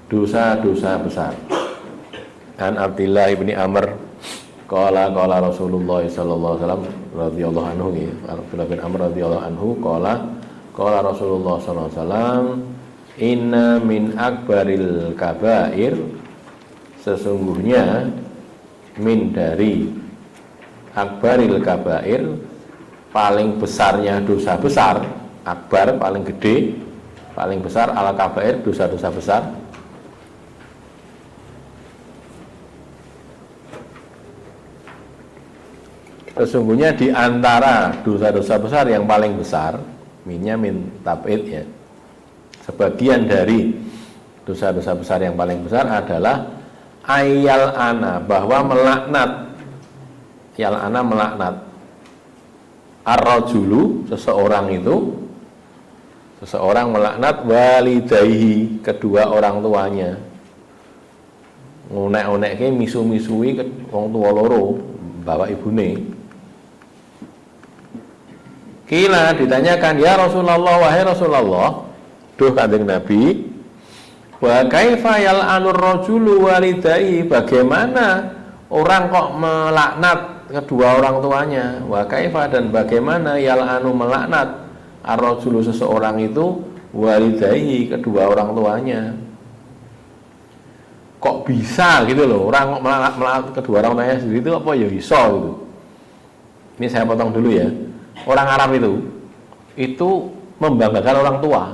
dosa-dosa besar. An Abdillah bin Amr qala Rasulullah sallallahu alaihi wasallam radhiyallahu anhu, Abdullah bin Amr radhiyallahu anhu qala Rasulullah sallallahu alaihi wasallam, inna min akbaril kabair, sesungguhnya min dari akbaril kabair, paling besarnya dosa besar. Akbar paling gede, paling besar, al kabair dosa-dosa besar. Sesungguhnya di antara dosa-dosa besar yang paling besar, minnya min tab'id ya, sebagian dari dosa-dosa besar yang paling besar adalah ayal ana, bahwa melaknat, yal ana melaknat, ar-rajulu seseorang itu, seseorang melaknat walidayhi, kedua orang tuanya, ngonek-ngonekke misu-misui wong tua loro, bapak ibune. Kila, ditanyakan, ya Rasulullah, wahai Rasulullah, duh kanjeng Nabi, wa kaifa yal'anur rajulu walidayhi, bagaimana orang kok melaknat kedua orang tuanya, wa kaifa, dan bagaimana yal'anu melaknat ar-rajulu seseorang itu walidayhi, kedua orang tuanya. Kok bisa gitu loh, orang kok melaknat kedua orang tuanya sendiri itu apa ya bisa gitu. Ini saya potong dulu ya. Orang Arab itu membanggakan orang tua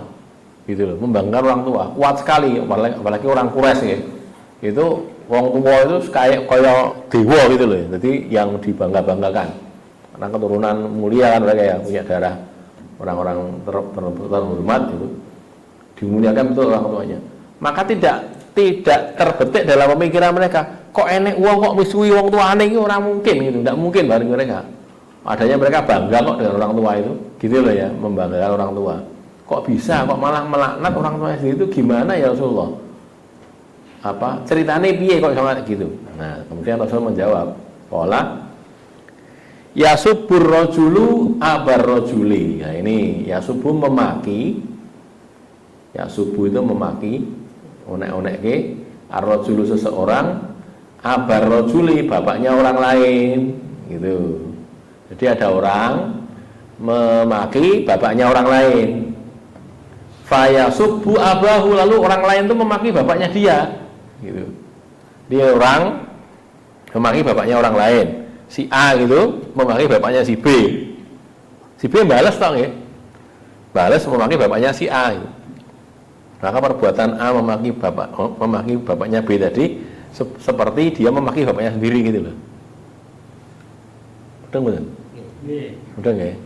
gitu loh, membanggakan orang tua kuat sekali, apalagi orang Quraisy ya. Itu wong tua itu kayak dewa gitu loh. Jadi yang dibangga-banggakan, karena keturunan mulia kan, mereka ya punya darah orang-orang terhormat itu, dimuliakan betul orang tuanya. Maka tidak terbetik dalam pemikiran mereka, kok enek uang kok misui wong tuane iki, ora mungkin gitu, tidak mungkin bagi mereka. Adanya mereka bangga kok dengan orang tua itu, gitu loh ya, membanggakan orang tua. Kok bisa, kok malah melaknat orang tua sendiri itu gimana ya Rasulullah? Apa ceritanya piye kok sama gitu? Nah, kemudian Rasul menjawab, qala yasubbur rajulu abar rajuli. Nah, ini yasubbu memaki, yasubbu itu memaki, onek-onekke, ar-rajulu seseorang, abar rajuli bapaknya orang lain, gitu. Jadi ada orang memaki bapaknya orang lain, fayasubbu abahu, lalu orang lain itu memaki bapaknya dia, gitu. Dia orang memaki bapaknya orang lain, si A gitu memaki bapaknya si B. Si B balas toh ya, balas memaki bapaknya si A gitu. Maka perbuatan A memaki bapaknya B tadi seperti dia memaki bapaknya sendiri gitu loh. Betul? Udah nggak?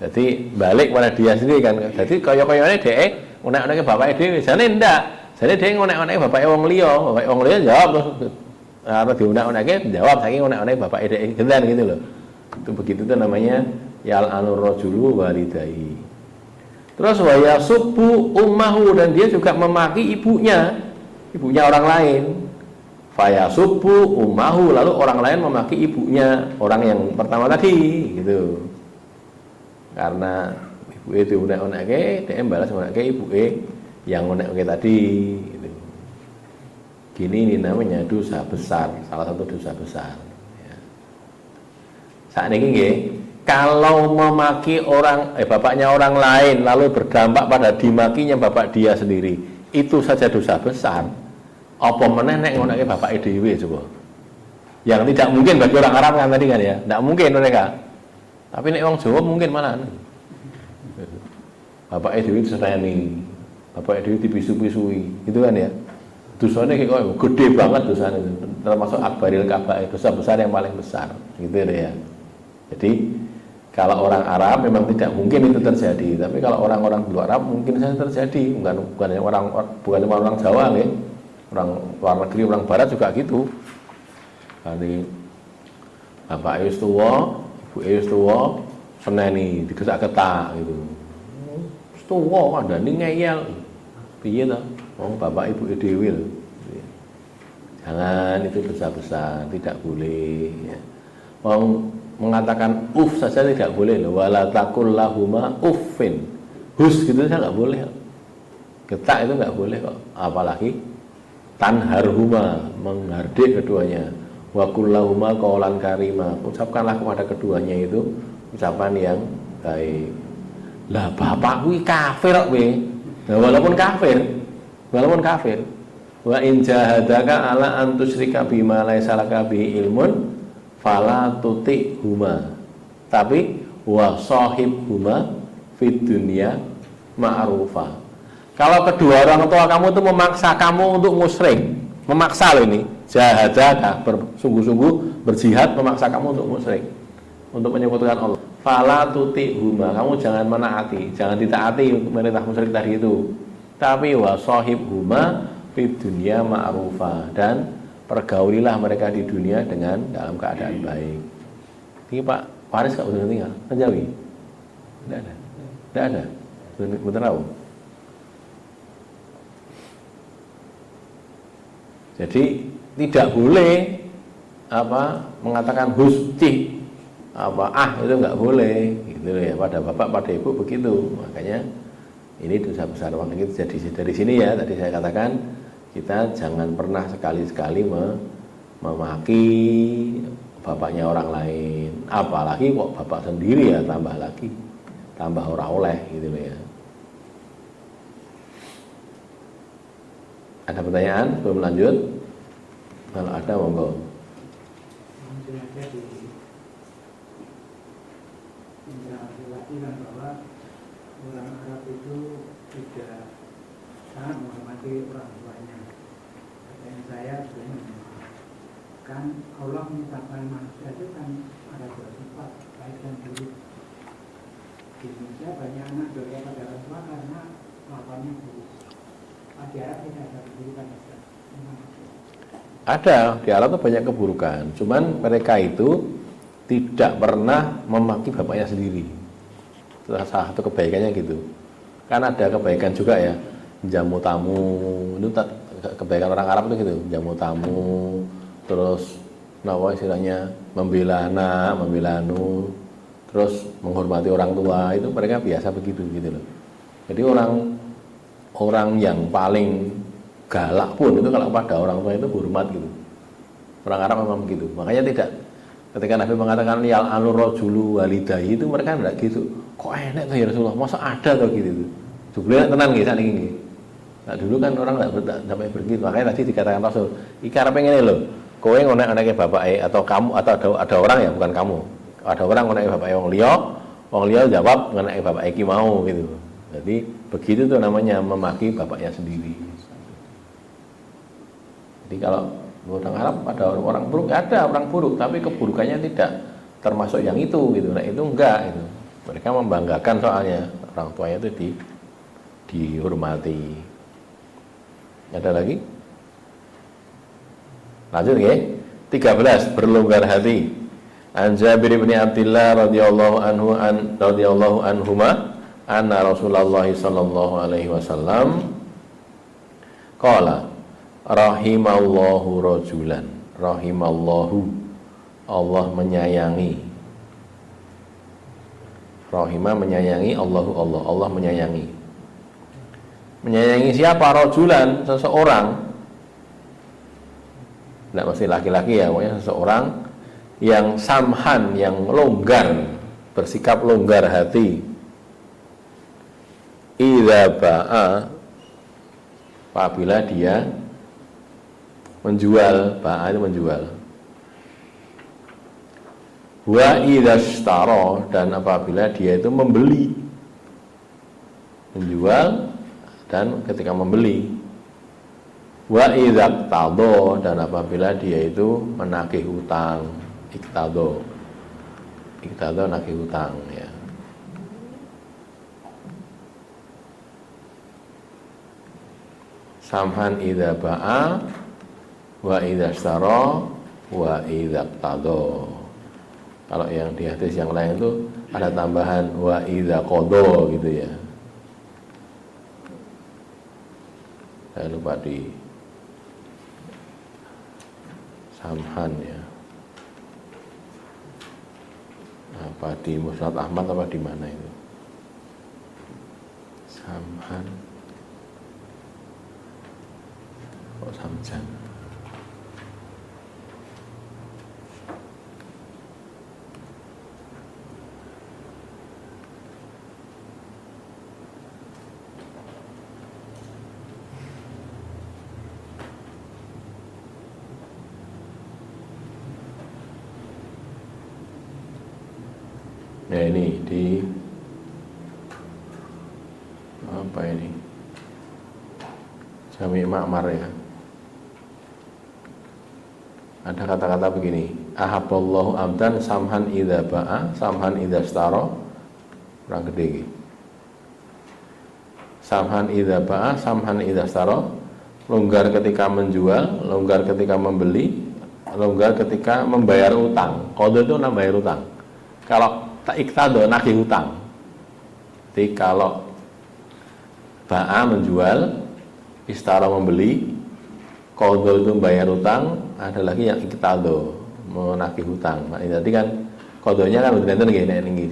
Jadi balik pada dia sendiri kan. Jadi kaya-kayane dhek ngonek-ngonekke bapake dhewe. Jane ndak. Jane dhek ngonek-ngonekke bapake wong liya. Bapake wong liya jawab terus arep dionek-onekke jawab saking ngonek-ngonekke bapake dhek genten gitu loh. Itu begitu tuh namanya yal'anur rajulu walidayhi. Terus wa yasubbu ummahu, dan dia juga memaki ibunya orang lain. Fayasubbu ummahu, lalu orang lain memaki ibunya orang yang pertama tadi gitu. Karena ibu itu unek-unekke, dia balas unekke ibu yang unek-unekke tadi gitu. Gini ini namanya dosa besar, salah satu dosa besar ya. Saat ini nggih, kalau memaki bapaknya orang lain lalu berdampak pada dimakinya bapak dia sendiri, itu saja dosa besar. Apa meneh nek ngonekke bapake dhewe coba. Yang tidak mungkin bagi orang Arab kan tadi kan ya, tidak mungkin mereka. Tapi nek wong Jawa mungkin malah. Bapake dhewe diseneni, bapake dhewe dipisu-pisui, gitu kan ya. Dosane kok gede banget dosane, termasuk akbaril kabair, dosa besar yang paling besar, gitu ya. Jadi kalau orang Arab memang tidak mungkin itu terjadi, tapi kalau orang-orang luar Arab mungkin saja terjadi, bukan cuma orang Jawa nih. Orang luar negeri, orang barat juga gitu. Kali bapak wis tuwa, ibu wis tuwa, seneni digesak-getak gitu. Wis tuwa kandhane ngeyel. Piye ta? Wong bapak ibu dhewe lho. Jangan, itu dosa besar, tidak boleh ya. Wong mengatakan saja tidak boleh loh. Wala taqul lahuma uffin. Hus gitu saja enggak boleh. Getak itu enggak boleh kok. Apalagi tanharhuma, menghardik keduanya, wa kullahuma qaulan karima, ucapkanlah kepada keduanya itu ucapan yang baik. Lah bapak kuwi kafir kok kowe. Nah, walaupun kafir. Wa in jahadaka ala an tusyrika bima laisa laka bihi ilmun fala tuti'huma. Tapi wa sahibhuma fid dunya ma'rufa. Kalau kedua orang tua kamu itu memaksa kamu untuk musyrik, memaksa loh ini, jahadaka, bersungguh-sungguh berjihad memaksa kamu untuk musyrik, untuk menyekutukan Allah. Fala tuti'huma, kamu jangan menaati, jangan ditaati untuk merintah musyrik tadi itu. Tapi wa sahibhuma fid dunya ma'rufa, dan pergaulilah mereka di dunia dengan dalam keadaan baik. Ini Pak Faris enggak benar tinggal, Jawi? Tidak ada. Bener tahu. Jadi tidak boleh mengatakan husti itu nggak boleh gitu ya, pada bapak pada ibu begitu. Makanya ini dosa besar. Makanya jadi dari sini ya tadi saya katakan kita jangan pernah sekali-sekali memaki bapaknya orang lain, apalagi kok bapak sendiri ya, tambah ora oleh gitu ya. Ada pertanyaan sebelum lanjut? Kalau ada monggo. Bahwa orang Arab itu tidak sangat menghormati orang tuanya. Katanya saya sebenarnya kan Allah menciptakan manusia itu kan ada dua sifat, baik dan buruk. Di Indonesia banyak anak durhaka pada orang tua karena kelakuannya buruk. Di Arab tidak ada keburukan. Ada, di Arab itu banyak keburukan. Cuman mereka itu tidak pernah memaki bapaknya sendiri. Itu salah satu kebaikannya gitu. Kan ada kebaikan juga ya, jamu tamu. Itu kebaikan orang Arab itu gitu, jamu tamu. Terus istilahnya membela anak, membela anu. Terus menghormati orang tua, itu mereka biasa begitu gitu loh. Jadi orang yang paling galak pun itu kalau pada orang tua itu hormat gitu. Orang Arab memang begitu. Makanya tidak, ketika Nabi mengatakan yal anur rajulu walidahi, itu mereka tidak gitu. Kok enak tuh ya Rasulullah, masa ada tuh gitu. Jumlahnya tenang gitu saat ini. Nah dulu kan orang tidak sampai begitu. Makanya tadi dikatakan Rasul, iki arepe ngene lho. Kowe ngonek-ngonekke bapake atau kamu atau ada orang ya, bukan kamu. Ada orang ngonekke bapake wong liya jawab ngonekke bapake iki mau gitu. Jadi begitu tuh namanya memaki bapaknya sendiri. Jadi kalau orang Arab ada orang buruk, ada orang buruk, tapi keburukannya tidak termasuk yang itu gitu. Nah itu enggak itu. Mereka membanggakan soalnya orang tuanya itu dihormati. Ada lagi? Lanjut ya. 13, berlonggar hati. An Jabir bin Abdullah radhiyallahu anhuma anna Rasulullah sallallahu alaihi wasallam qala rahimallahu rajulan, rahimallahu, Allah menyayangi, rahimah menyayangi, Allah menyayangi. Menyayangi siapa? Rajulan, seseorang. Tidak mesti laki-laki ya, pokoknya seseorang yang samhan, yang longgar, bersikap longgar hati. Idza ba'a, apabila dia menjual, ba'a itu menjual. Wa idza ishtara, dan apabila dia itu membeli, menjual dan ketika membeli. Wa idza iqtadha, dan apabila dia itu menagih hutang, iqtadha nagih hutang ya. Samhan idza ba'a wa idza ishtara wa idza iqtadha. Kalau yang di hadis yang lain itu ada tambahan wa idza qadha gitu ya. Saya lupa di Samhan ya. Apa di Musnad Ahmad apa di mana itu? Samhan. kok samjan. Ya ini di apa ini? Jami' Ma'mar ya. Ada kata-kata begini, ahabballahu abdan samhan idza ba'a, samhan idza istara. Kurang gede iki. Samhan idza ba'a, samhan idza istara. Longgar ketika menjual, longgar ketika membeli, longgar ketika membayar utang. Qadha itu membayar utang. Kalau tak iktado nagih utang. Jadi kalau ba'a menjual, istara membeli, qadha itu membayar utang, ada lagi yang iktado menagih hutang. Nah, tadi kan qadhanya kan udah nenten nggih nek niki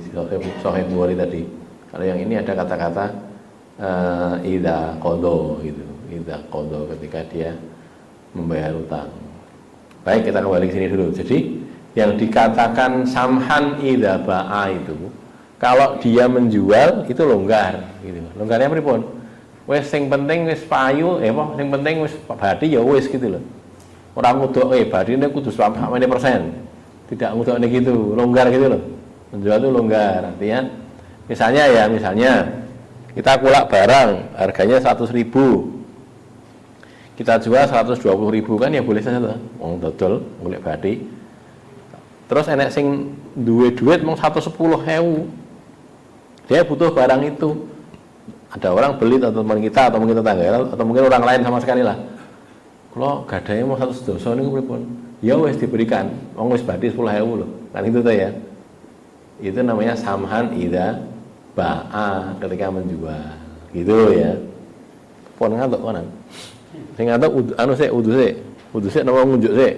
Sahih Bukhari tadi. Kalau yang ini ada kata-kata idza qadha gitu. Idza qadha ketika dia membayar utang. Baik, kita kembali ke sini dulu. Jadi yang dikatakan samhan idza ba'a itu kalau dia menjual itu longgar gitu. Longgarnya pripun? Wis sing penting wis payu sing penting wis badi ya wis gitu loh. Ora ngudoke badine kudu sampai persen. Tidak ngudokne gitu, longgar gitu loh. Menjual itu longgar. Artinya misalnya kita kulak barang harganya 100.000. Kita jual 120.000 kan ya boleh saja tuh. Wong dodol golek badi. Terus enek sing duwe duit mung 110.000. Dia butuh barang itu. Ada orang beli atau teman kita atau mungkin tetangga atau mungkin orang lain sama sekali lah. Kalau gadahe mau 100 dosa niku pripun? Ya wis diberikan. Wong wis badi 10.000 loh. Kan itu tuh ya. Itu namanya samhan idza ba'a ketika menjual. Gitu ya. Pon ngantuk konan. Sing ngantuk anu sik udu sik napa ngunjuk sik.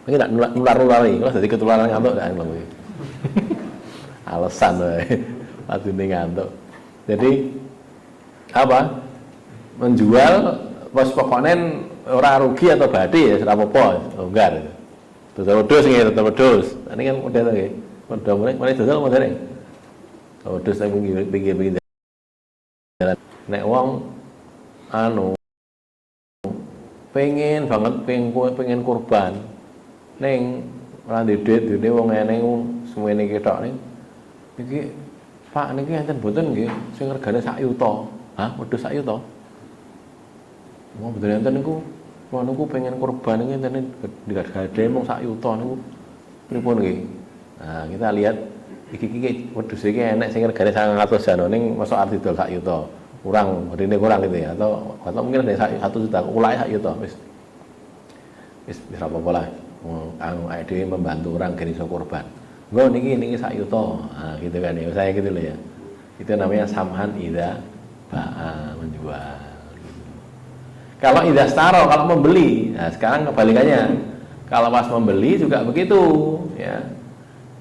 Ini tak nular-nulari, kalau jadi ketularan ngantuk kan lho. Alasan wae. Padune ngantuk. Jadi apa? Menjual pos pokoknya ora rugi atau badi ya ora apa-apa, longgar. Dodol-dodol sing dodol-dodol. Ini kan model nggih. Model mulai dodol model. Dodol sing pinggir-pinggir jalan. Nek wong anu pengen banget pengen kurban neng ora duit wong eneng semene ketok ning iki Pak niki enten mboten nggih sing regane sak yuta. Hah, wedhus sak yuta? Wong mboten enten niku kula niku pengen kurban niki enten digade mung sak yuta niku pripun nggih. Nah, kita lihat iki wedhus iki enek sing regane 900 ning mosok arep didol sak yuta. Kurang gitu ya atau mungkin ada 1 juta ulai sak yuta wis ora apa-apa lah. Anu ide membantu orang geni kurban. Nggo niki sak yuta. Nah, gitu kan ya. Saya gitu loh ya. Itu namanya samhan idza ba'a menjual. Gitu. Kalau idza staro kalau membeli. Nah, sekarang kebalikannya. Kalau pas membeli juga begitu, ya.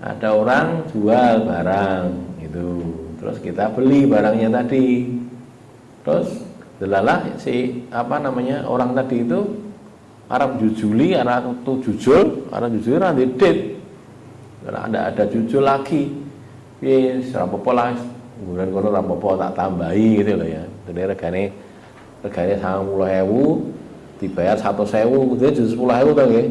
Ada orang jual barang itu. Terus kita beli barangnya tadi. Terus delalah si orang tadi itu Arab jujuli, Arab itu jujul, Arab jujul nanti dit. Karena ada jujul lagi. Yes, rapopo lah. Kemudian kono rapopo tak tambahi gitu loh ya. Jadi regane 90.000 dibayar 100.000, kudu jujul 10.000 to nggih.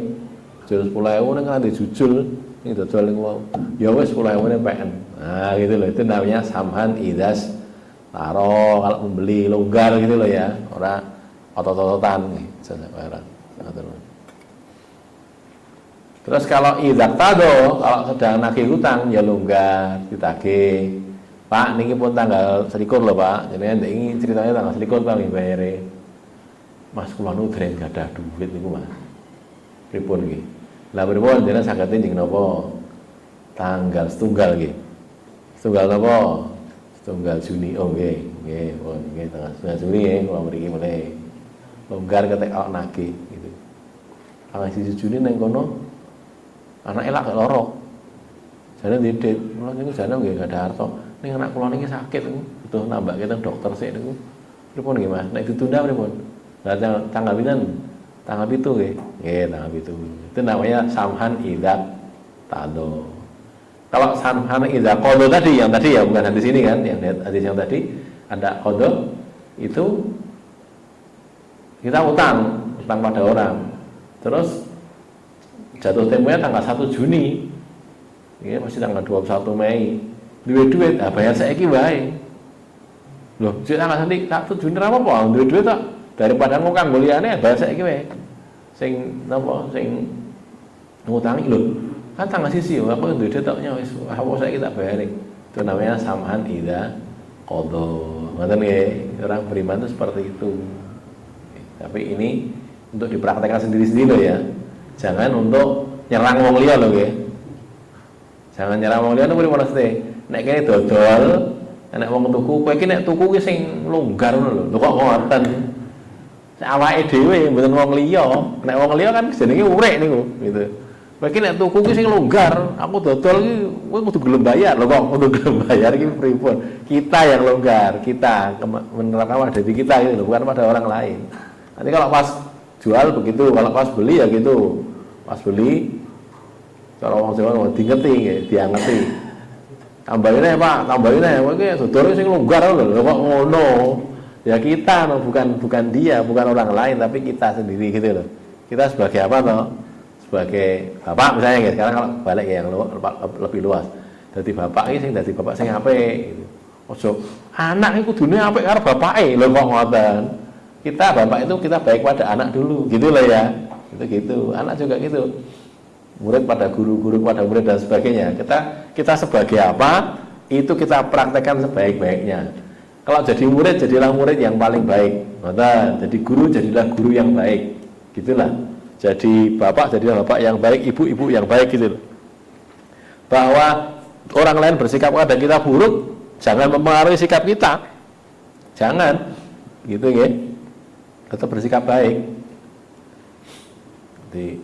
Jujul 10.000 ning nanti jujul. Ini dodol niku. Ya wis 10.000 ne PN. Nah, gitu loh. Itu namanya samhan idas taro kalau membeli longgar gitu loh ya. Ora otot-ototan nih, barang. Terus kalau idaktado, kalau sedang nagih hutang ya longgar ditagih. Pak niki pun tanggal 21 lho Pak. Jenengan ini ceritanya tanggal 21 Pak nggih bayare. Mas kula nu dereng gadah duit niku Mas. Pripun nggih? Lah pripun jenengan saged njing napa? Tanggal setunggal nggih. Setunggal napa? Setunggal Juni. Oh nggih, nggih tanggal Juni nggih kula mriki mulai longgar ketek awak nagih gitu. Tanggal 1 Juni nang kono anake lak loro. Jane ndit, kula niku jane nggih gak ada harta. Ning anak kula niki sakit niku, butuh nambahke teng dokter sik niku. Pripun nggih Mas? Nek ditunda pripun? Lah tanggal pinten? Tanggal 7 nggih. Nggih, tanggal 7. Itu namanya samhan idza tado. Kalau samhan idza qada tadi yang tadi ya bukan hadis ini kan, yang hadis yang tadi ada qada itu kita utang pada orang. Terus jatuh temponya tanggal 1 Juni. Ya masih tanggal 21 Mei. Duit, bayar saiki wae. Loh, sik tanggal nanti tak tujuan apa? Duit tak daripada ngukang goliyane bayar saiki wae. Sing napa sing ngutangi lho. Kan tanggal sisi aku duit tok wis apa saiki tak bayar. Itu namanya samhan idza qada. Ngoten nggih, orang beriman itu seperti itu. Tapi ini untuk dipraktekkan sendiri-sendiri loh ya. Jangan untuk nyerang wong liya lho nggih. Jangan nyerang wong liya niku mesti nek kene dodol nek wong tuku, kowe iki nek tuku ki sing longgar ngono lho. Lho kok ngoten. Nek awake dhewe mboten wong liya. Nek wong liya kan jenenge urek niku, gitu. Kowe iki nek tuku ki sing longgar, aku dodol ki kowe kudu gelem bayar. Lho kok kudu gelem bayar iki pripun? Kita yang longgar, kita menerapkan pada diri kita gitu, bukan pada orang lain. Nanti kalau pas jual begitu, kalau pas beli ya gitu. Pas beli cara wong Jawa dingeti nggih, diangeti. Tambahin aja Pak, tambahin aja. Kowe iki dodol sing longgar lho, kok ngono. Ya kita bukan dia, bukan orang lain, tapi kita sendiri gitu loh. Kita sebagai apa toh? Sebagai bapak misalnya guys. Sekarang kalau balik ya yang lebih luas. Jadi bapak ini sing dadi bapak sing apik gitu. Ojo anak iku kudune apik karo bapake lho kok ngoten. Kita bapak itu kita baik pada anak dulu, gitu lah ya. Gitu. Anak juga gitu. Murid pada guru, guru pada murid dan sebagainya. Kita sebagai apa? Itu kita praktekkan sebaik-baiknya. Kalau jadi murid, jadilah murid yang paling baik. Jadi guru, jadilah guru yang baik. Gitulah. Jadi bapak, jadilah bapak yang baik, ibu yang baik gitu. Bahwa orang lain bersikap pada kita buruk, jangan mempengaruhi sikap kita. Jangan. Gitu ya. Tetap bersikap baik. Jadi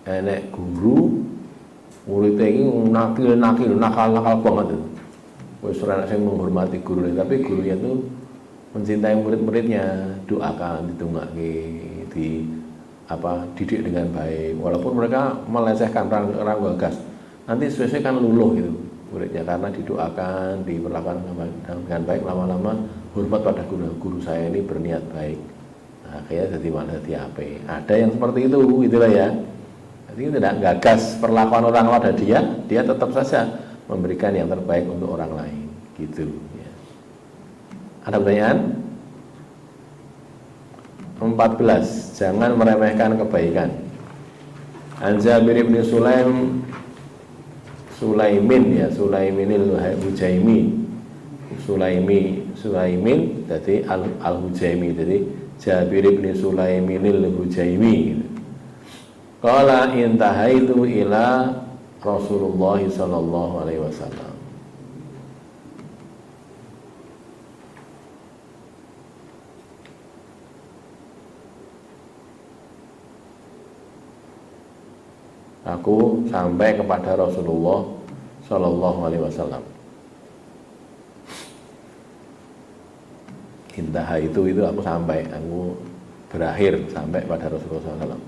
enek guru muridnya ini nakal banget itu. Wis ora sing menghormati gurunya, tapi gurunya itu mencintai murid-muridnya, doakan, ditungake, didik dengan baik. Walaupun mereka melecehkan orang gagas, nanti sesuai kan luluh gitu muridnya karena didoakan, diperlakukan dengan baik, lama-lama hormat pada guru saya ini berniat baik. Nah, kayak jadi apa? Ada yang seperti itu, gitulah ya. Jadi tidak gagas perlakuan orang pada dia tetap saja memberikan yang terbaik untuk orang lain, gitu. Ya. Ada pertanyaan? 14. Jangan meremehkan kebaikan. An Jabir bin Sulaiminil Hujaimi. Sulaimin jadi Al-Hujaimi. Jadi Jabir bin Sulaiminil Hujaimi. Qala intahaitu ila Rasulullah sallallahu alaihi wasallam. Aku sampai kepada Rasulullah sallallahu alaihi wasallam. Intahaitu itu aku berakhir sampai pada Rasulullah sallallahu alaihi wasallam.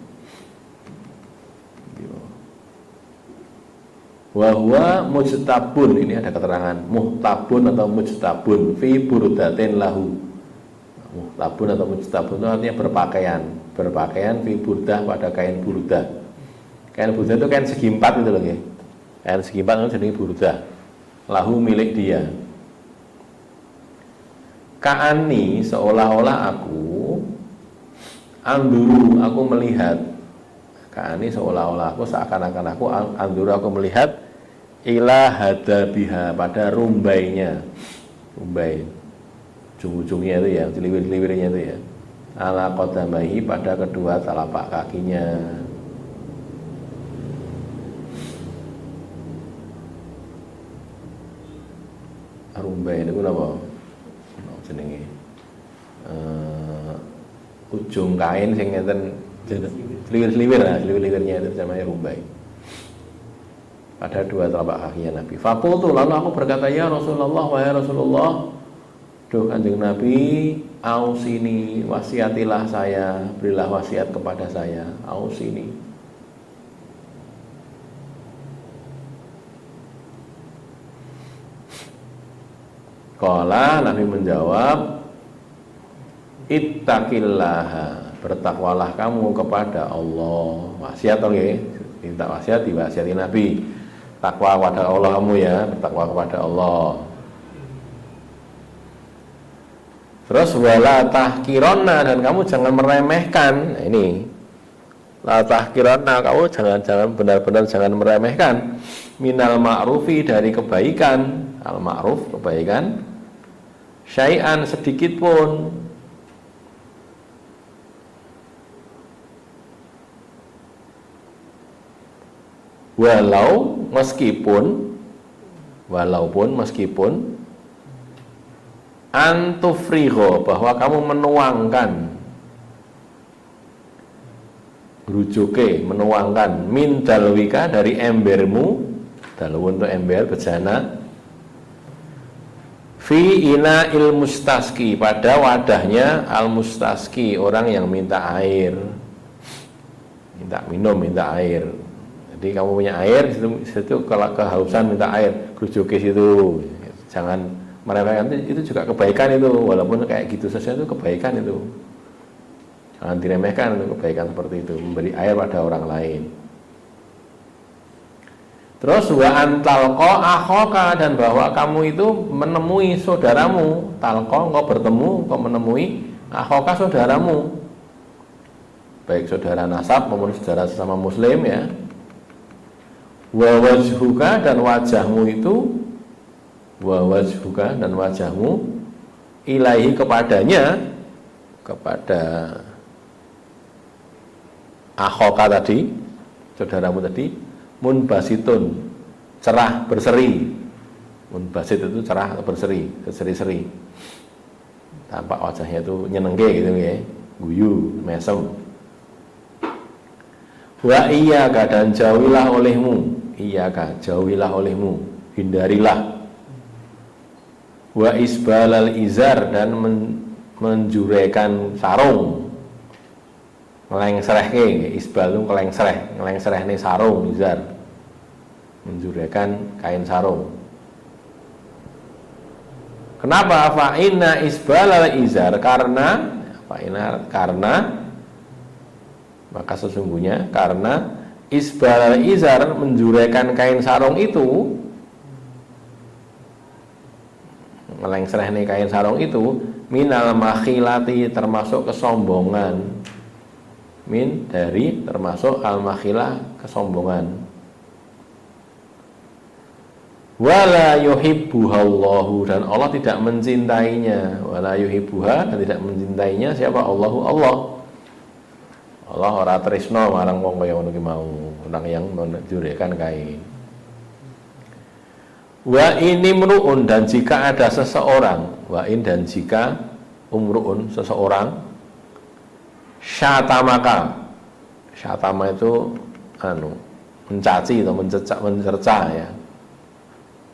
Wahwa mujtabun, ini ada keterangan muhtabun atau mujtabun fi burdatin lahu. Muhtabun atau mujtabun itu artinya berpakaian fi burdah pada kain burdah. Kain burdah itu kain segi empat itu loh ya. Kain segi empat itu jenis burdah. Lahu milik dia. Ka'ani seolah-olah aku melihat. Ka'ani seolah-olah aku seakan-akan aku melihat ila hadabiha pada rumbainya. Rumbai ujung-ujungnya itu ya, seliwir-seliwirnya itu ya. Ala qadamaihi pada kedua telapak kakinya. Rumbai itu apa? Jenenge. Ujung kain sing ngeten seliwir-seliwirnya itu namanya rumbai. Pada dua telapak kakinya Nabi. Fakultu, lalu aku berkata, ya Rasulullah, wahai Rasulullah, Duh Kanjeng Nabi, ausini, wasiatilah saya, berilah wasiat kepada saya, ausini. Qala, Nabi menjawab, ittaqillaha, bertakwalah kamu kepada Allah. Wasiat nggih, minta wasiat diwasiati Nabi. Takwa kepada Allah kamu ya, bertakwa kepada Allah. Terus wala tahkironna, dan kamu jangan meremehkan. Nah, ini la tahkironna, kamu jangan benar-benar jangan meremehkan minal ma'rufi, dari kebaikan. Al ma'ruf, kebaikan, syai'an, sedikit pun. Walaupun meskipun antufriho, bahwa kamu menuangkan, menuangkan min dalwika, dari embermu, dalwu untuk ember, bejana, fi ina il mustaski, pada wadahnya al mustaski, orang yang minta air, minta minum, minta air. Jadi kamu punya air, situ kalau kehausan minta air, gerujuki situ. Jangan meremehkan, itu juga kebaikan itu, walaupun kayak gitu saja itu kebaikan itu. Jangan diremehkan itu kebaikan seperti itu, memberi air pada orang lain. Terus wa antalqa akhoka, dan bahwa kamu itu menemui saudaramu. Talqa, engkau bertemu, engkau menemui akhoka, saudaramu, baik saudara nasab maupun saudara sesama muslim ya. Wa wajhuka, dan wajahmu itu, wa wajhuka, dan wajahmu, ilaihi, kepadanya, kepada akhoka tadi, saudaramu tadi, munbasitun, cerah, berseri. Munbasit itu cerah atau berseri, berseri-seri. Tampak wajahnya itu nyenengke gitu ya, guyu, mesem. Wa iyyaka, dan jauhilah olehmu, iyyaka, jauhilah olehmu, hindarilah. Wa isbalal izar, dan menjurekan sarung, ngelengserehke, isbal itu ngelengsereh ini sarung, izar, menjurekan kain sarung. Kenapa? Fa'inna isbalal izar, karena maka sesungguhnya karena isbalal izar, menjurekan kain sarung itu, ngelengsereh nih kain sarung itu, minal makhilati, termasuk kesombongan. Min, dari, termasuk al-makhilah, kesombongan. Wala yuhibbuhallahu, dan Allah tidak mencintainya. Wala yuhibbuha, dan tidak mencintainya siapa? Allah. Allah ora tresno marang wong kaya ngono ki mau, orang yang menjurekan kain. Wa ini mru'un, dan jika ada seseorang, wa in, dan jika umru'un, seseorang, syatamaka, syatama itu mencaci atau mencerca ya,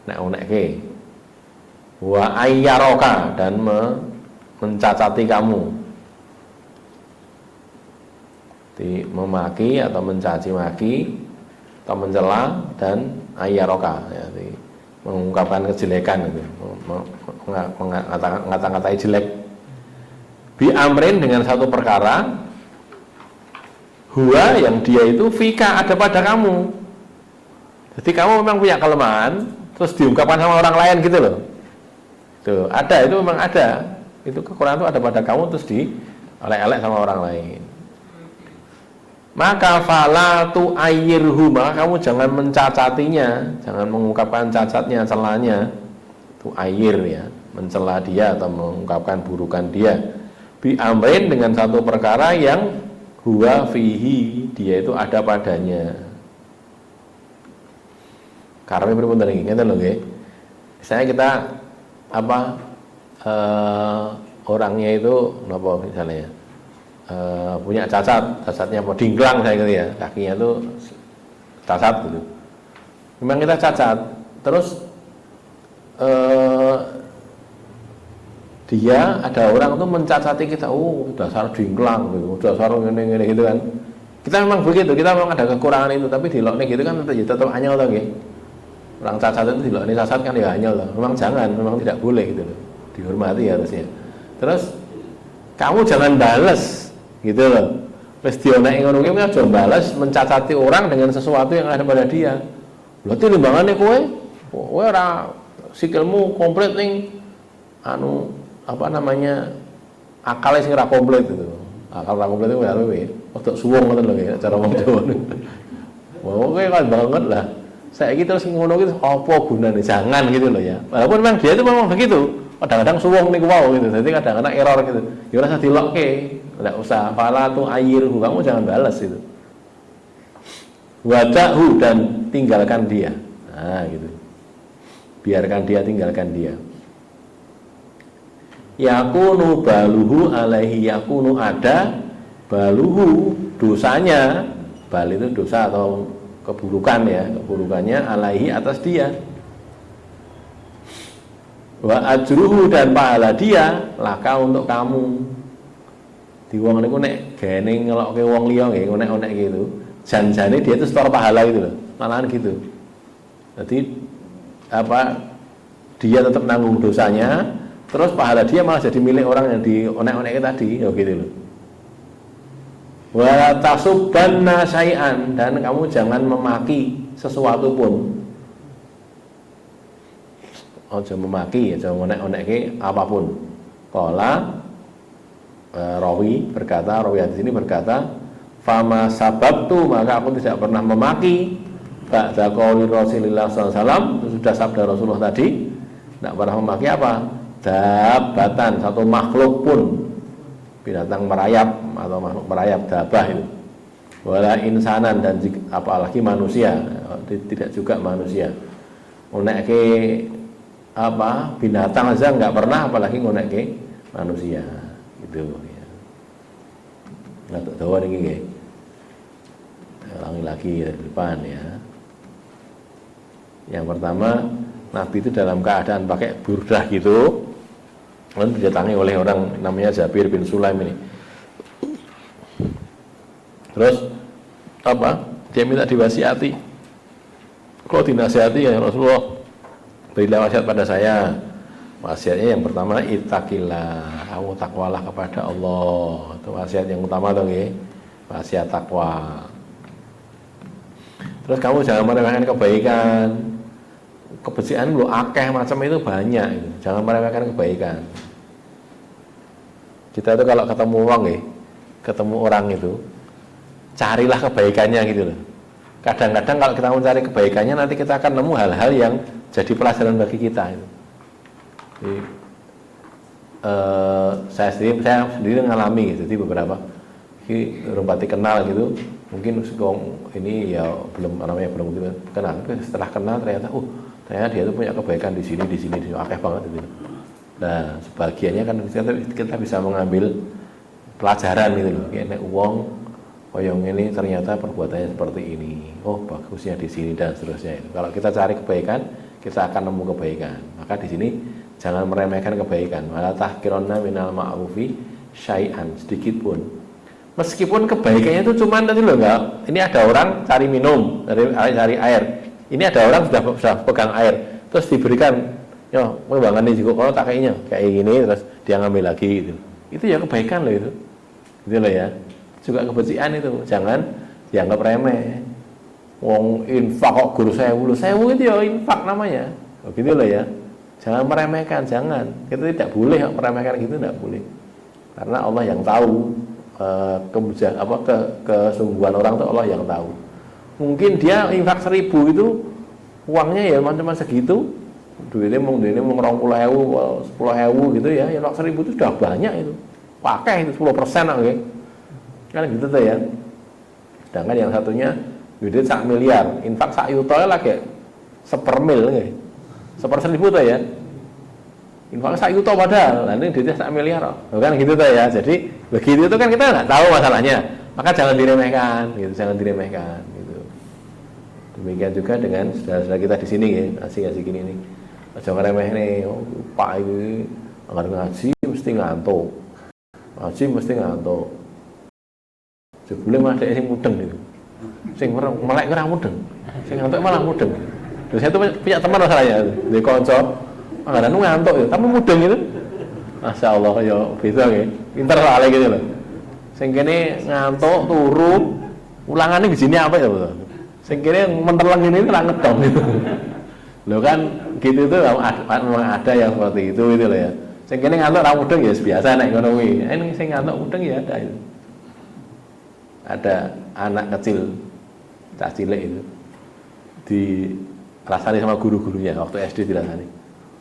nek-nekke. Wa ayyaroka, dan mencacati kamu, memaki atau mencaci maki atau mencela, dan ayyaroka ya, mengungkapkan kejelekan itu, ngata-ngatai jelek. Bi amrin, dengan satu perkara, huwa, yang dia itu fika, ada pada kamu. Jadi kamu memang punya kelemahan, terus diungkapkan sama orang lain gitu loh. Tuh, ada, itu memang ada. Itu kekurangan itu ada pada kamu, terus dielek-elek sama orang lain. Maka fala tu'ayyirhu, maka kamu jangan mencacatinya, jangan mengungkapkan cacatnya, celanya. Tu'ayyir ya, mencela dia atau mengungkapkan burukan dia. Bi amrin, dengan satu perkara yang huwa fihi, dia itu ada padanya. Karena pripun iki ngeten lho nggih. Misalnya kita orangnya itu napa misalnya punya cacatnya apa dingklang saya gitu ya, kakinya itu cacat gitu. Memang kita cacat, terus dia ada orang tuh mencacati kita, oh dasar dingklang gitu, dasar ngene-ngene gitu kan. Kita memang begitu, kita memang ada kekurangan itu, tapi dilokne gitu kan tetap anyel tuh gitu. Orang cacat itu dilokne cacat kan ya anyel loh. Memang jangan, memang tidak boleh gitu loh. Dihormati harusnya. Terus kamu jangan balas gitu loh. Wis dionek ngono kuwi aja balas mencacati orang dengan sesuatu yang ada pada dia. Berarti limbangane kowe ora sikilmu komplit ning anu apa namanya akalnya sing ora komplit gitu. Akal ora komplit itu karo kowe. Otak suwung ngoten lho ya cara wong Jawa. Wah, kowe kan banget lah. Saiki terus ngono ki apa gunane? Jangan gitu loh ya. Walaupun memang dia itu memang begitu. Kadang-kadang suwung niku wau gitu. Jadi kadang-kadang error gitu. Ya ora usah dilokke. Enggak usah. Fala tu ayyirhu, kamu jangan balas itu. Wadahu, dan tinggalkan dia. Nah, gitu. Biarkan dia, tinggalkan dia. Yakunu baluhu alaihi, yakunu ada baluhu, dosanya. Bal itu dosa atau keburukan ya, keburukannya alaihi, atas dia. Wa ajruhu, dan pahala dia laka untuk kamu. Di wong niku nek gene ngelokke wong liya nggih ngonek-onek gitu. Janjane dia itu setor pahala gitu loh. Malahan gitu. Jadi apa, dia tetap nanggung dosanya, terus pahala dia malah jadi milik orang yang dionek-onek tadi, ya gitu loh. Wa tasubbanna syai'an, dan kamu jangan memaki sesuatu pun. Aja memaki, aja ngonek-onekke apapun. Qala rawi berkata, rawi hadis ini berkata, fama sababtu, maka aku tidak pernah memaki ba'da qauli Rasulullah SAW, sudah sabda Rasulullah tadi, tidak pernah memaki apa? Dabatan, satu makhluk pun, binatang merayap atau makhluk merayap, dabah itu. Wala insanan, dan apalagi manusia, tidak juga manusia. Ngonekke apa? Binatang aja nggak pernah, apalagi ngonekke manusia. Gitu ya. Nggak tahu ini nggih. Ulangi lagi dari depan ya. Yang pertama, Nabi itu dalam keadaan pakai burdah gitu, lalu didatangi oleh orang namanya Jabir bin Sulaim ini. Terus apa? Dia minta diwasiati. Kalau dinasihati ya Rasulullah, berilah wasiat pada saya. Wasiatnya yang pertama, ittaqillah, kamu takwalah kepada Allah. Itu wasiat yang utama dong ya. Wasiat takwa. Terus kamu jangan meremehkan kebaikan. Kebersihan lu akeh macam itu banyak itu. Jangan meremehkan kebaikan. Kita itu kalau ketemu orang ya, ketemu orang itu, carilah kebaikannya gitu loh. Kadang-kadang kalau kita mencari kebaikannya, nanti kita akan nemu hal-hal yang jadi pelajaran bagi kita itu. Jadi, saya sendiri mengalami gitu. Jadi beberapa rumpati kenal gitu, mungkin ini ya belum namanya belum gitu kenal. Setelah kenal ternyata ternyata dia itu punya kebaikan di sini akeh banget itu. Nah, sebagiannya kan kita bisa mengambil pelajaran gitu loh. Kayak uang koyong ini ternyata perbuatannya seperti ini. Oh, bagusnya di sini dan seterusnya itu. Kalau kita cari kebaikan, kita akan nemu kebaikan. Maka di sini jangan meremehkan kebaikan. Wala tahqironna minal ma'rufi syai'an, sedikit pun. Meskipun kebaikannya itu cuma tadi loh, enggak. Ini ada orang cari minum, cari air. Ini ada orang sudah pegang air, terus diberikan, yo, membangun nih juga kalau tak kayaknya kayak gini, terus dia ngambil lagi gitu. Itu ya kebaikan loh itu, gitu loh ya. Juga kebersihan itu, jangan dianggap remeh. Wong infak kok guru sewu itu ya infak namanya, gitu loh ya. Jangan meremehkan, jangan. Kita tidak boleh meremehkan gitu, tidak boleh. Karena Allah yang tahu kesungguhan orang itu, Allah yang tahu. Mungkin dia infak 1.000 itu uangnya ya cuma segitu, duitnya mau 20.000, 10.000 gitu ya, infak 1.000 itu sudah banyak itu, pakai itu 10% oke, kan gitu tuh ya. Sedangkan yang satunya duitnya 1 miliar, infak 1 juta lagi 1/1000 nggih, 1/1000 tuh ya, infak 1 juta padahal, nanti duitnya 1 miliar, kan gitu tuh ya. Jadi begitu itu kan kita nggak tahu masalahnya, maka jangan diremehkan, gitu, jangan diremehkan. Demikian juga dengan saudara-saudara kita di sini ya, asik-asik ini nih. Jangan remeh nih, Pak ini nggak ngaji, mesti ngantuk. Ngaji mesti ngantuk. Jebule mah dhek sing mudeng gitu. Sing melek ora mudeng. Sing ngantuk malah mudeng. Terus saya tuh punya teman masalahnya, di kanca, kadang ngantuk ya, tapi mudeng itu. Masya Allah ya bisa ya, pinter soalnya gitu loh. Sing kene ngantuk turu, ulangannya di sini apa ya betul. Sing kene menterleng ini ora ngedong gitu. Loh kan gitu itu memang ada yang seperti itu gitu loh ya. Sing kene ngantuk ora mudeng ya biasa nek ngono kuwi. Ini sing ngantuk mudeng ya ada itu. Ada anak kecil cah cilik itu dirasani sama guru-gurunya waktu SD dirasani.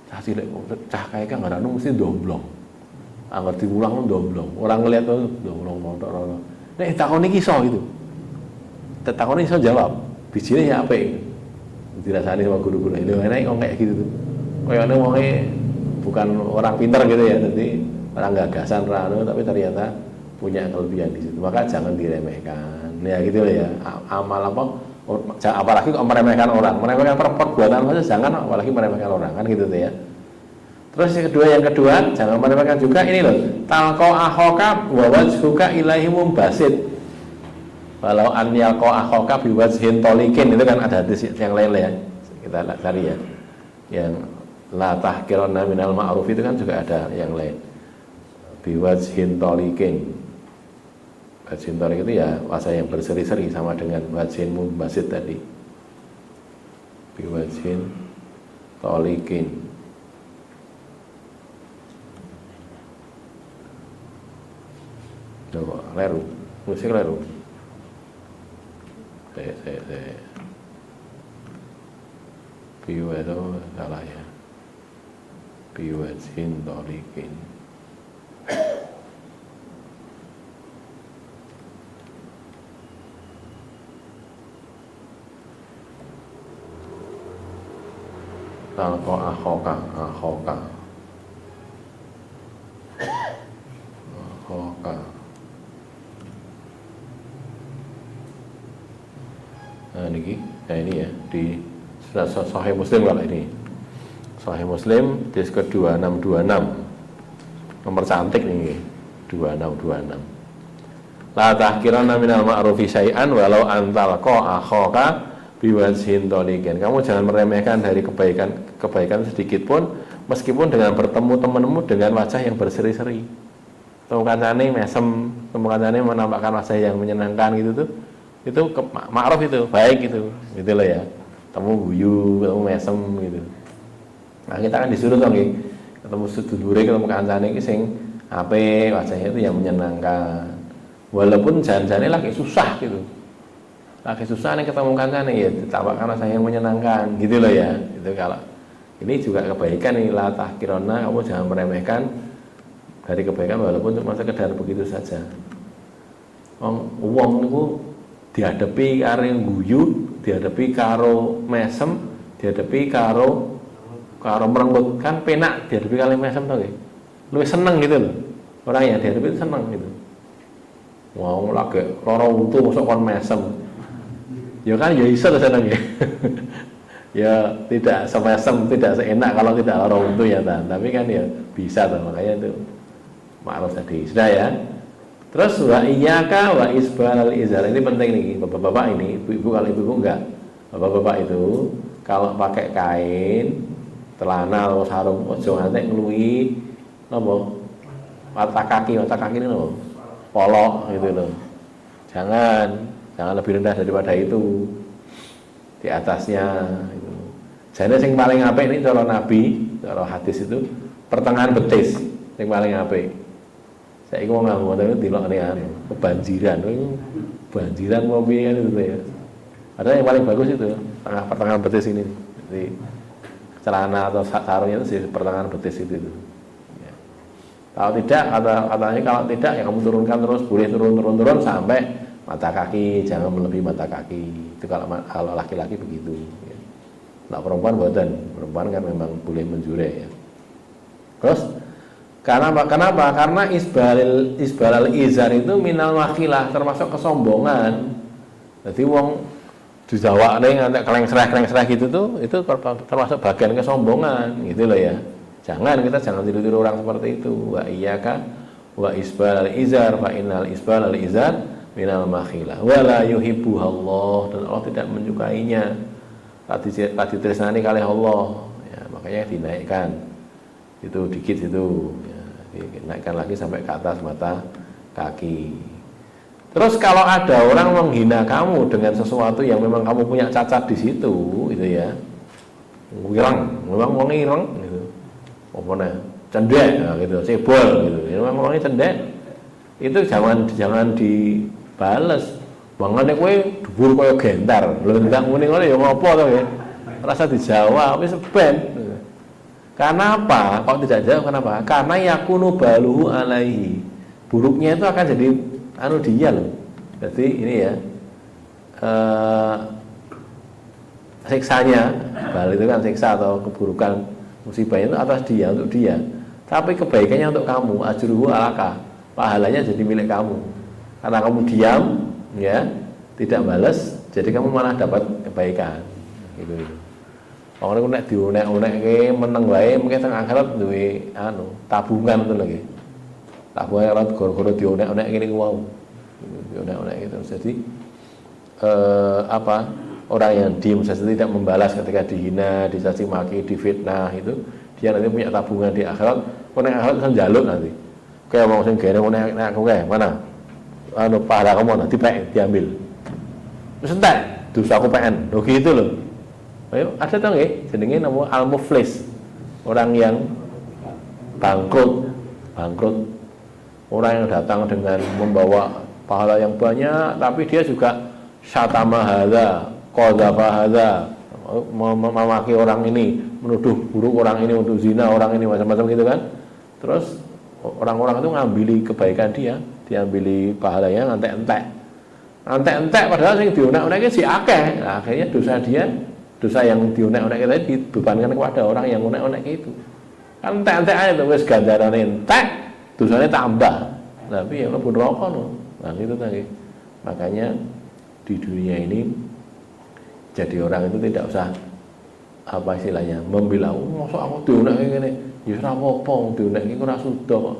Cah cilik cah kayak kan ngarane mesti domblong. Angger diulang pun domblong. Orang ngelihat tuh domblong montok. Nek takoni iki iso gitu. Takoni iso jawab. Bijine ya apik. Dirasani sama guru-guru. Lho enak kok kayak gitu tuh. Kayaknya wonge bukan orang pintar gitu ya, jadi orang gagasan rano tapi ternyata punya kelebihan di situ. Maka jangan diremehkan. Ya gitu ya. Amal apa? Apalagi kok meremehkan orang. Meremehkan perbuatan saja jangan, apalagi meremehkan orang kan gitu tuh ya. Terus yang kedua, jangan meremehkan juga ini loh. Talqa akhoka wa wajhuka ilaihi mumbasid. Walau an yalqa akhoka biwajhin tolikin, itu kan ada hadis yang lain ya. Kita cari ya. Yang la tahqiranna minal ma'ruf itu kan juga ada yang lain. Biwajhin tolikin. Wajhin tolik itu ya wajah yang berseri-seri sama dengan wajhin mumbasid tadi. Biwajhin tolikin. Coba leru, musik leru. Saya. Biwa itu salah ya. Biwajhin tolikin. Talqa akhoka. Nah ini ya di Sahih Muslim kalau ini. Sahih Muslim dis ke 2626. Nomor cantik nih 2626. La tahqiranna minal ma'rufi syai'an walau antalqa akhoka biwajhin tolikin. Kamu jangan meremehkan dari kebaikan sedikit pun, meskipun dengan bertemu temanmu dengan wajah yang berseri-seri. Temu kancane mesem, temu kancane menampakkan wajah yang menyenangkan gitu tuh. Itu ma'ruf itu, baik gitu loh ya. Temu guyu, ketemu mesem gitu. Nah, kita kan disuruh dong nggih. Ketemu sedulure, ketemu kancane iki sing apik, wajahnya itu yang menyenangkan. Walaupun jalan-jalannya lagi susah gitu. Lagi susah nih ketemu kancane ya ditampakkan wajah yang menyenangkan gitu loh ya. Itu kalau ini juga kebaikan nih, la tahqironna, kamu jangan meremehkan dari kebaikan walaupun cuma sekedar begitu saja. Wong niku dihadapi karo guyu, dihadapi karo mesem, dihadapi karo merenggut kan penak dihadapi karo mesem to nggih. Luwih seneng gitu loh. Orang yang dihadapi itu seneng gitu. Wong lagi lara untu mosok kon mesem. Ya kan ya iso to seneng ya. Ya tidak semesem, tidak seenak kalau tidak lara untu ya tapi kan ya bisa tuh, makanya itu ma'ruf tadi. Sudah ya. Terus wa iyyaka wa isbalal izar, ini penting nih bapak-bapak ini, ibu-ibu kalau ibu-ibu enggak. Bapak-bapak itu kalau pakai kain, celana atau sarung ojo nganti ngluwi napa? Mata kaki ini napa? Polok gitu loh. Jangan lebih rendah daripada itu. Di atasnya itu. Jane sing paling apik ini cara Nabi, cara hadis itu pertengahan betis sing paling apik. Saiki wong nganggo ngoten dilokne anu, kebanjiran. Banjiran mau piye kan itu ya. Ada yang paling bagus itu, pertengahan betis ini. Jadi celana atau sarungnya itu di pertengahan betis itu. Ya. Kalau tidak, katanya kalau tidak ya kamu turunkan terus, boleh turun sampai mata kaki, jangan melebihi mata kaki. Itu kalau laki-laki begitu. Ya. Nah perempuan buatan, perempuan kan memang boleh menjure ya. Terus kenapa? Karena isbalal izar itu minal wakilah, termasuk kesombongan. Jadi wong dijawab nih ngantek keleng serah gitu tuh, itu termasuk bagian kesombongan gitu loh ya. Jangan tiru-tiru orang seperti itu. Wa iyyaka wa isbal al-izar fa innal isbal al-izar minal makhilah. Wa la yuhibbuhallah, dan Allah tidak menyukainya. Tadi tresnani kalih Allah. Ya, makanya dinaikkan. Itu dikit itu. Ya, dinaikkan lagi sampai ke atas mata kaki. Terus kalau ada orang menghina kamu dengan sesuatu yang memang kamu punya cacat di situ, gitu ya. Memang wong ireng gitu. Apa cendek nah, gitu, cebol gitu. Memang orangnya cendek. Itu jangan dibales. Bangane kowe dhuwur kaya gentar. Lho ndak muni ngono ya ngopo to ya. Rasa dijawab wis ben. Karena apa? Kok tidak jawab kenapa? Karena yakunu baluhu alaihi. Buruknya itu akan jadi dia loh. Jadi ini ya. Siksanya, bal itu kan siksa atau keburukan musibah itu atas dia, untuk dia. Tapi kebaikannya untuk kamu, ajruhu alaka, pahalanya jadi milik kamu. Karena kamu diam, ya, tidak balas, jadi kamu malah dapat kebaikan. Gitu. Orang nek diunek-unek ke meneng wae, mungkin teng akhirat duwe tabungan itu lagi. Tabungan akhirat goro-goro diunek-unek gini wow. Diunek-unek gitu. Jadi orang yang diem saja tidak membalas ketika dihina, dicaci maki, difitnah itu, dia nanti punya tabungan di akhirat. Nek akhirat kan jaluk nanti. Kayak wong sing gene nek aku kae mana? Pahala kamu nanti diambil. Wis entek, dosa aku PN. Lho gitu loh. Ayo, ada tau nggih jenenge nama al-muflis. Orang yang bangkrut. Orang yang datang dengan membawa pahala yang banyak, tapi dia juga syatama hadza, qadzafa hadza, memaki orang ini, menuduh buruk orang ini, untuk zina orang ini, macam-macam gitu kan. Terus orang-orang itu ngambil kebaikan dia, diambili pahalanya ngantek-entek padahal sing diunek-unek si akeh. Nah, akhirnya dosa yang diunek-unek tadi dibebankan kepada orang yang unek-unek itu. Kan entek-entek aja tuh wis ganjarane entek, dosanya tambah. Tapi ya mlebu neraka no. Nah, itu tadi. Makanya di dunia ini jadi orang itu tidak usah apa istilahnya membela, masa aku diunek ngene, ya ora apa-apa diunek iki ora suda kok.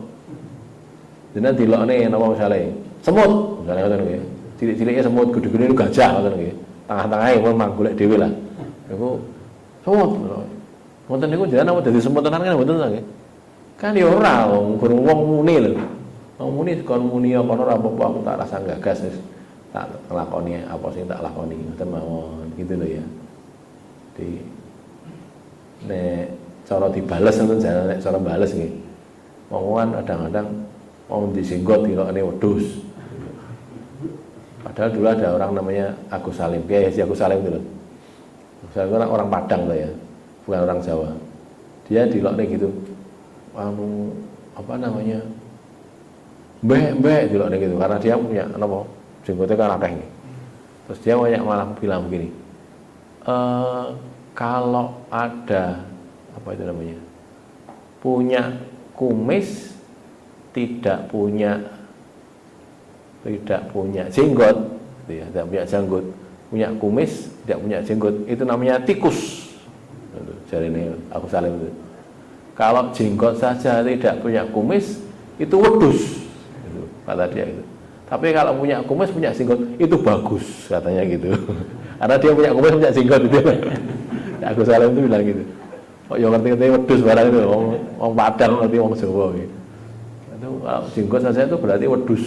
Dene dilokne napa misale semut, misale ngoten nggih. Cilik-cilike semut, gede-gede gajah ngoten nggih. Tengah-tengahe pun manggolek dhewe lah. Iku semut. Ngoten niku jenengan apa dadi semut tenan kan mboten nggih. Kan ya ora wong muni lho. Wong muni kon muni apa ora apa-apa aku tak rasa gagas wis. Tak lakoni apa sing tak lakoni ngoten mawon gitu loh ya. Di nek cara dibales ngoten jan nek cara bales nggih. Wong kadang-kadang wong disinggot dilokne wedhus. Padahal dulu ada orang namanya Agus Salim, Kiai Haji Agus Salim itu loh. Saya orang Padang loh ya, bukan orang Jawa. Dia dilokne gitu. Apa namanya? Mbek dilokne gitu karena dia punya apa? Jenggotnya kan akeh nih. Terus dia malah bilang begini, kalau ada apa itu namanya, punya kumis tidak punya jenggot, ya, tidak punya janggut, punya kumis tidak punya jenggot, itu namanya tikus. Jadi ini aku saling itu. Kalau jenggot saja tidak punya kumis, itu wedhus, itu, kata dia itu. Tapi kalau punya kumis, punya jenggot, itu bagus, katanya gitu. Karena dia punya kumis, punya jenggot itu. Aku saling itu bilang gitu. Oh, yang ngerti-ngerti wedhus barang itu, orang Padang ngerti orang Jawa. Gitu. Itu kalau jenggot saja itu berarti wedhus.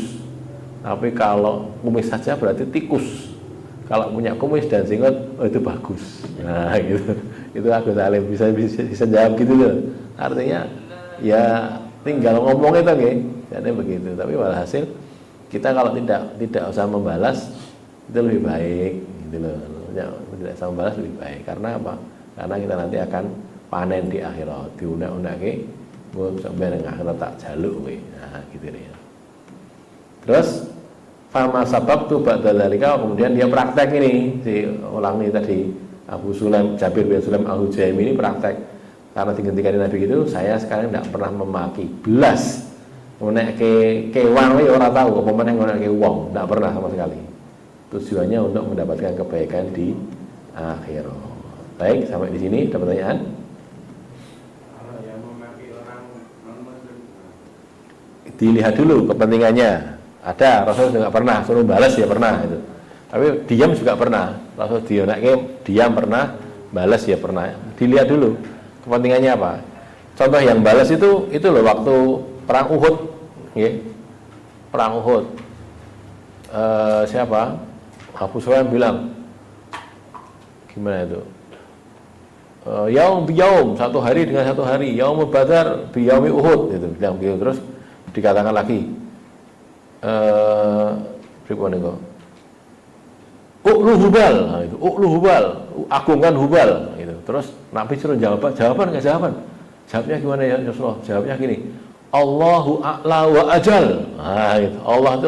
Tapi kalau kumis saja berarti tikus. Kalau punya kumis dan jenggot, oh itu bagus. Nah, gitu. Itu aku saling bisa jawab gitu loh. Artinya ya tinggal ngomong itu nggih. Jadi begitu. Tapi walhasil kita kalau tidak usah membalas itu lebih baik gitu loh. Tidak usah membalas lebih baik. Karena apa? Karena kita nanti akan panen di akhirat. Diunek-unekke engko sampai nang akhirat tak jaluk kowe. Nah, gitu ya. Terus fama sabab tu ba'da dzalika, kemudian dia praktek ini si ulang ini tadi Abu Sulaim, Jabir bin Sulaim Al-Hujaimi ini praktek. Karena digantikan Nabi gitu, saya sekarang tidak pernah memaki belas. Ngonekke kewang ya ora tahu apa meneh ngonekke wong, tidak pernah sama sekali. Tujuannya untuk mendapatkan kebaikan di akhirat. Baik, sampai di sini ada pertanyaan? Kalau yang memaki dilihat dulu kepentingannya. Ada, Rasul juga pernah suruh balas ya pernah itu. Tapi diam juga pernah. Rasul diam pernah, balas ya pernah. Dilihat dulu kepentingannya apa. Contoh yang balas itu loh waktu perang Uhud, ya. Perang Uhud. Siapa? Abu Sufyan bilang gimana itu? Yaum biyaum, satu hari dengan satu hari. Yaumul Badar biyaumi Uhud itu bilang gitu. Terus dikatakan lagi berikutnya kok U'lu Hubal, nah, itu U'lu Hubal, agungkan Hubal gitu. Terus Nabi suruh jawaban jawabnya gimana ya Rasulullah? Jawabnya gini, Allahu a'la wa ajal. Nah, gitu. Allah itu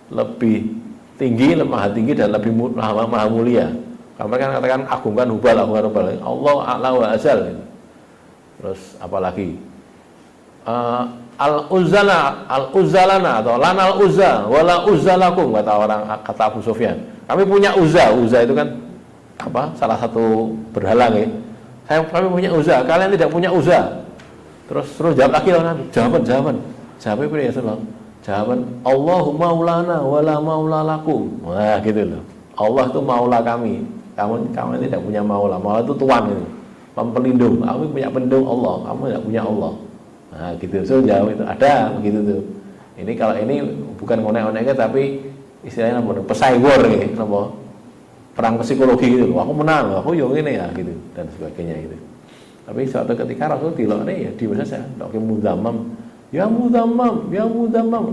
lebih tinggi, maha tinggi dan lebih maha mulia. Kamu kan katakan agungkan Hubal. Allah a'la wa ajal gitu. Terus apalagi al-uzzalana atau lanal uzza wala uzzalakum, kata Abu Sufyan. Kami punya Uzza itu kan apa? Salah satu berhala ya. Kami punya Uzza, kalian tidak punya Uzza. Terus jawab lagi loh Nabi. Jawaban. Jawabnya apa ya Rasulullah? Jawaban Allahu maulana wala maula lakum. Wah, gitu loh. Allah itu maula kami. Kamu tidak punya maula. Maula itu tuan itu. Pelindung. Kami punya pelindung Allah. Kamu tidak punya Allah. Nah, gitu. So jawab itu ada begitu tuh. Ini kalau ini bukan ngonek-ngonek tapi istilahnya apa? Pesai war gitu, apa? Perang psikologi gitu. Aku menang, aku yo ngene ya gitu dan sebagainya gitu. Tapi suatu ketika Rasul dilokne ya diam saja. Ndak ke muzammam. Ya muzammam,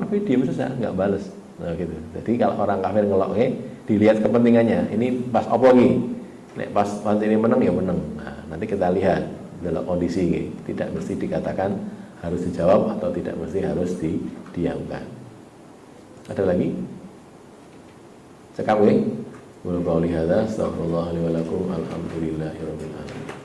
tapi diam saja, enggak balas. Nah gitu. Jadi kalau orang kafir ngelokne dilihat kepentingannya. Ini pas apa iki? Nek pas ini menang ya menang. Nah, nanti kita lihat dalam kondisi ini. Tidak mesti dikatakan harus dijawab atau tidak mesti harus didiamkan. Ada lagi? Sekam ya? Wa qawli hadza astaghfirullah li wa lakum alhamdulillahirabbil alamin.